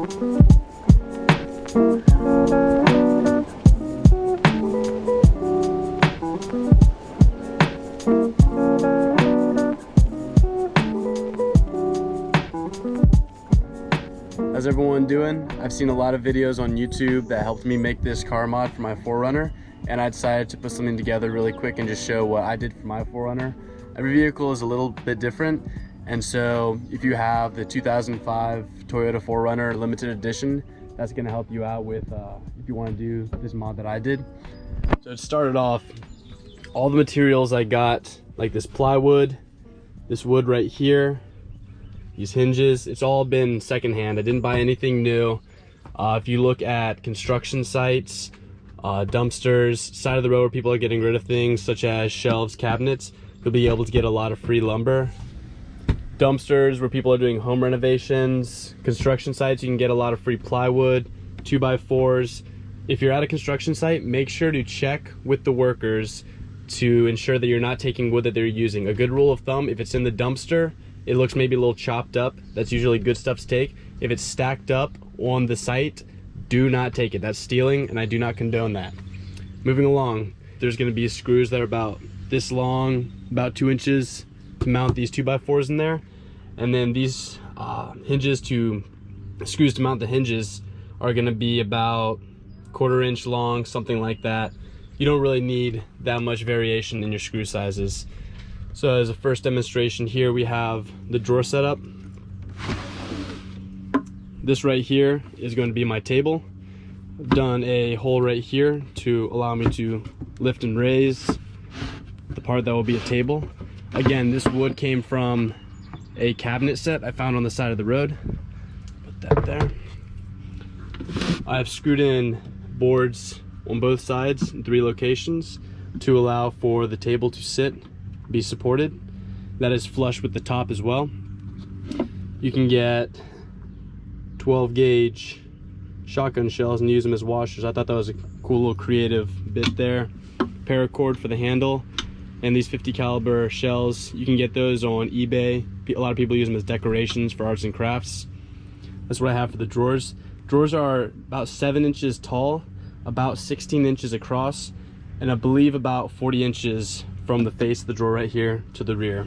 How's everyone doing? I've seen a lot of videos on YouTube that helped me make this car mod for my 4Runner, and I decided to put something together really quick and just show what I did for my 4Runner. Every vehicle is a little bit different, and so if you have the 2005 Toyota 4Runner limited edition, that's going to help you out with if you want to do this mod that I did. So it started off, all the materials I got, like this plywood, this wood right here, these hinges, it's all been secondhand. I didn't buy anything new. If you look at construction sites, dumpsters, side of the road where people are getting rid of things such as shelves, cabinets, you'll be able to get a lot of free lumber. Dumpsters where people are doing home renovations, construction sites, you can get a lot of free plywood, 2x4s. If you're at a construction site, make sure to check with the workers to ensure that you're not taking wood that they're using. A good rule of thumb, if it's in the dumpster, it looks maybe a little chopped up, that's usually good stuff to take. If it's stacked up on the site, do not take it. That's stealing, and I do not condone that. Moving along, there's going to be screws that are about this long, about 2 inches to mount these 2x4s in there. And then these screws to mount the hinges are going to be about 1/4 inch long, something like that. You don't really need that much variation in your screw sizes. So as a first demonstration here, we have the drawer setup. This right here is going to be my table. I've done a hole right here to allow me to lift and raise the part that will be a table. Again, this wood came from a cabinet set I found on the side of the road. Put that there. I've screwed in boards on both sides in 3 locations to allow for the table to sit, be supported. That is flush with the top as well. You can get 12 gauge shotgun shells and use them as washers. I thought that was a cool little creative bit there. Paracord for the handle, and these 50 caliber shells, you can get those on eBay. A lot of people use them as decorations for arts and crafts. That's what I have for the drawers. Drawers are about 7 inches tall, about 16 inches across, and I believe about 40 inches from the face of the drawer right here to the rear.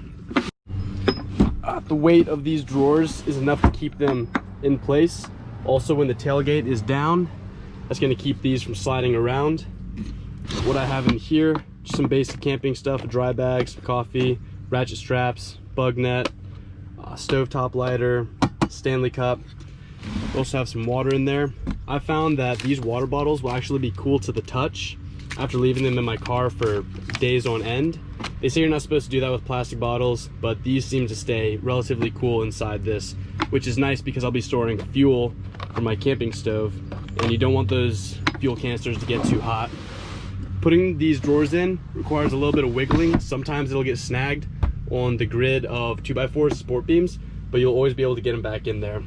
The weight of these drawers is enough to keep them in place. Also, when the tailgate is down, that's going to keep these from sliding around. What I have in here, just some basic camping stuff, a dry bag, some coffee, ratchet straps, bug net, stovetop lighter, Stanley cup. We also have some water in there. I found that these water bottles will actually be cool to the touch after leaving them in my car for days on end. They say you're not supposed to do that with plastic bottles, but these seem to stay relatively cool inside this, which is nice because I'll be storing fuel for my camping stove, and you don't want those fuel canisters to get too hot. Putting these drawers in requires a little bit of wiggling. Sometimes it'll get snagged on the grid of 2x4 support beams, but you'll always be able to get them back in there.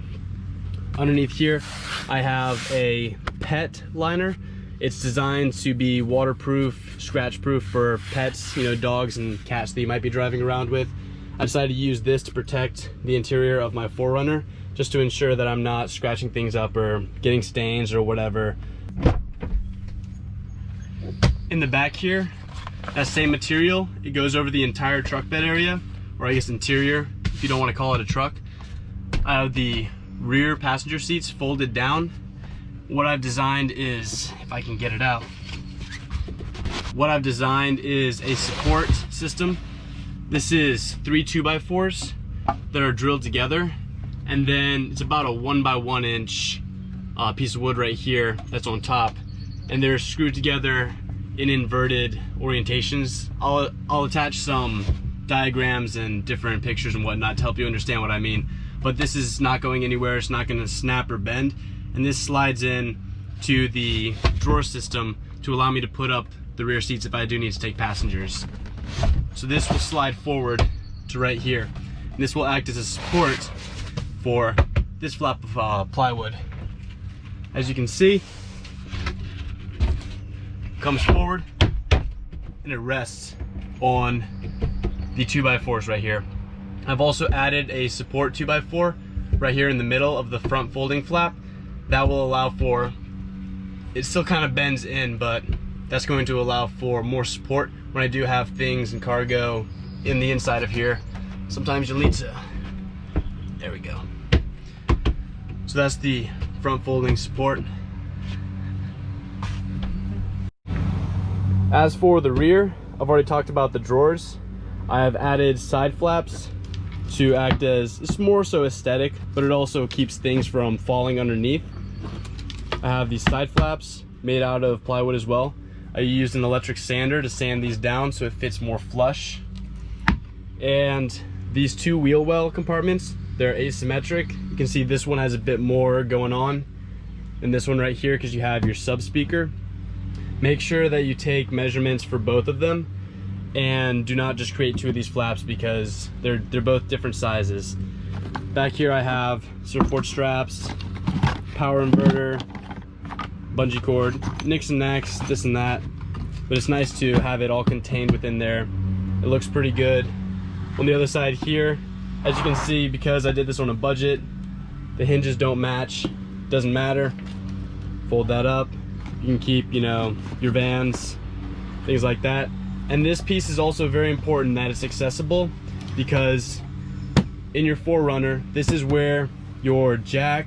Underneath here, I have a pet liner. It's designed to be waterproof, scratch proof for pets, you know, dogs and cats that you might be driving around with. I decided to use this to protect the interior of my 4Runner, just to ensure that I'm not scratching things up or getting stains or whatever. In the back here, that same material, it goes over the entire truck bed area, or I guess interior, if you don't want to call it a truck. I have the rear passenger seats folded down. What I've designed is, if I can get it out, what I've designed is a support system. This is 3 2x4s that are drilled together, and then it's about a 1x1 inch piece of wood right here that's on top, and they're screwed together in inverted orientations. I'll attach some diagrams and different pictures and whatnot to help you understand what I mean, but this is not going anywhere. It's not going to snap or bend, and this slides in to the drawer system to allow me to put up the rear seats if I do need to take passengers. So this will slide forward to right here, and this will act as a support for this flap of plywood. As you can see, it comes forward and it rests on the 2x4s right here. I've also added a support 2x4 right here in the middle of the front folding flap. that will allow for, it still kind of bends in, but that's going to allow for more support when I do have things and cargo in the inside of here. Sometimes you'll need to, there we go. So that's the front folding support. As for the rear, I've already talked about the drawers. I have added side flaps to act as, it's more so aesthetic, but it also keeps things from falling underneath. I have these side flaps made out of plywood as well. I used an electric sander to sand these down so it fits more flush. And these two wheel well compartments, they're asymmetric. You can see this one has a bit more going on than this one right here because you have your sub speaker. Make sure that you take measurements for both of them and do not just create two of these flaps because they're both different sizes. Back here I have support straps, power inverter, bungee cord, nicks and necks, this and that, but it's nice to have it all contained within there. It looks pretty good. On the other side here, as you can see, because I did this on a budget, the hinges don't match. Doesn't matter. Fold that up. You can keep, you know, your Vans, things like that. And this piece is also very important that it's accessible, because in your 4Runner, this is where your jack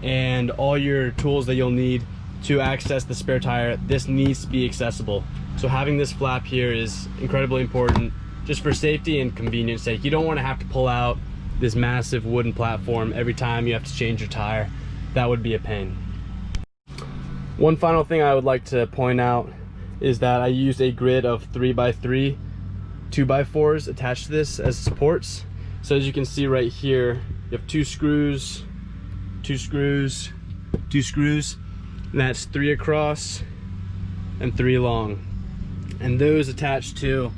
and all your tools that you'll need to access the spare tire, this needs to be accessible. So having this flap here is incredibly important just for safety and convenience sake. You don't want to have to pull out this massive wooden platform every time you have to change your tire. That would be a pain. One final thing I would like to point out is that I used a grid of 3x3 2x4s attached to this as supports. So as you can see right here, you have two screws, and that's 3 across and 3 long. And those attached to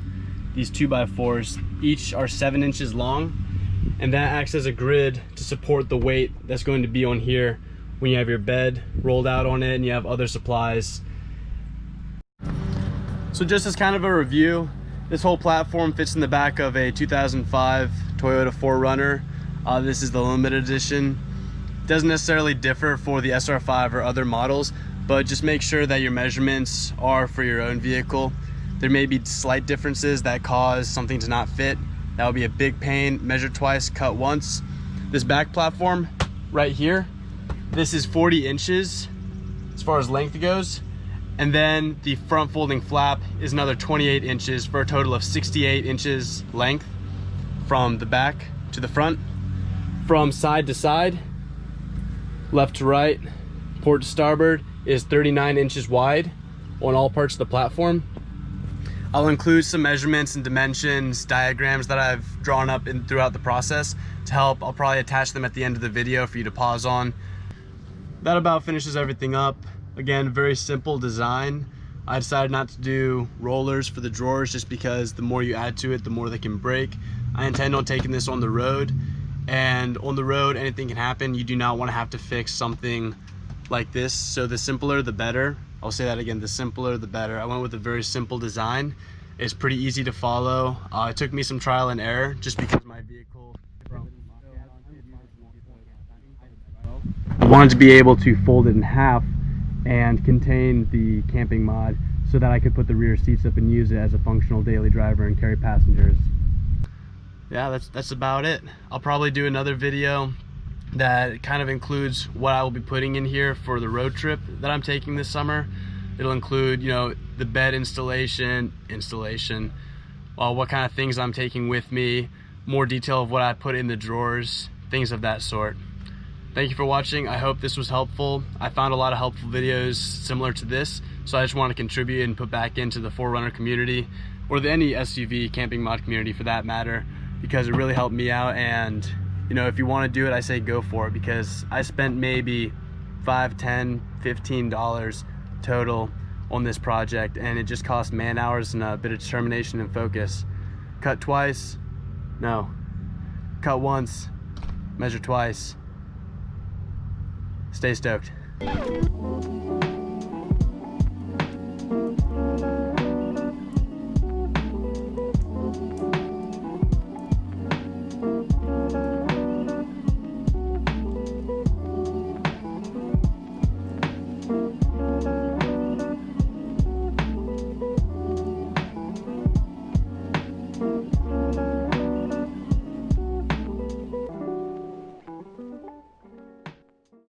these 2x4s each are 7 inches long, and that acts as a grid to support the weight that's going to be on here when you have your bed rolled out on it and you have other supplies. So just as kind of a review, this whole platform fits in the back of a 2005 Toyota 4Runner. This is the limited edition. Doesn't necessarily differ for the SR5 or other models, but just make sure that your measurements are for your own vehicle. There may be slight differences that cause something to not fit. That would be a big pain. Measure twice, cut once. This back platform right here, this is 40 inches as far as length goes. And then the front folding flap is another 28 inches for a total of 68 inches length from the back to the front. From side to side, left to right, port to starboard is 39 inches wide on all parts of the platform. I'll include some measurements and dimensions, diagrams that I've drawn up throughout the process to help. I'll probably attach them at the end of the video for you to pause on. That about finishes everything up. Again, very simple design. I decided not to do rollers for the drawers just because the more you add to it, the more they can break. I intend on taking this on the road, and on the road anything can happen. You do not want to have to fix something like this, so the simpler the better. I'll say that again, the simpler the better. I went with a very simple design. It's pretty easy to follow. It took me some trial and error just because my vehicle, I wanted to be able to fold it in half and contain the camping mod so that I could put the rear seats up and use it as a functional daily driver and carry passengers. Yeah, that's about it. I'll probably do another video that kind of includes what I will be putting in here for the road trip that I'm taking this summer. It'll include, you know, the bed installation, what kind of things I'm taking with me, more detail of what I put in the drawers, things of that sort. Thank you for watching. I hope this was helpful. I found a lot of helpful videos similar to this, so I just want to contribute and put back into the 4Runner community, or any SUV camping mod community for that matter, because it really helped me out. And you know, if you want to do it, I say go for it, because I spent maybe $5, $10, $15 total on this project, and it just cost man hours and a bit of determination and focus. Cut twice, no, cut once, measure twice. Stay stoked.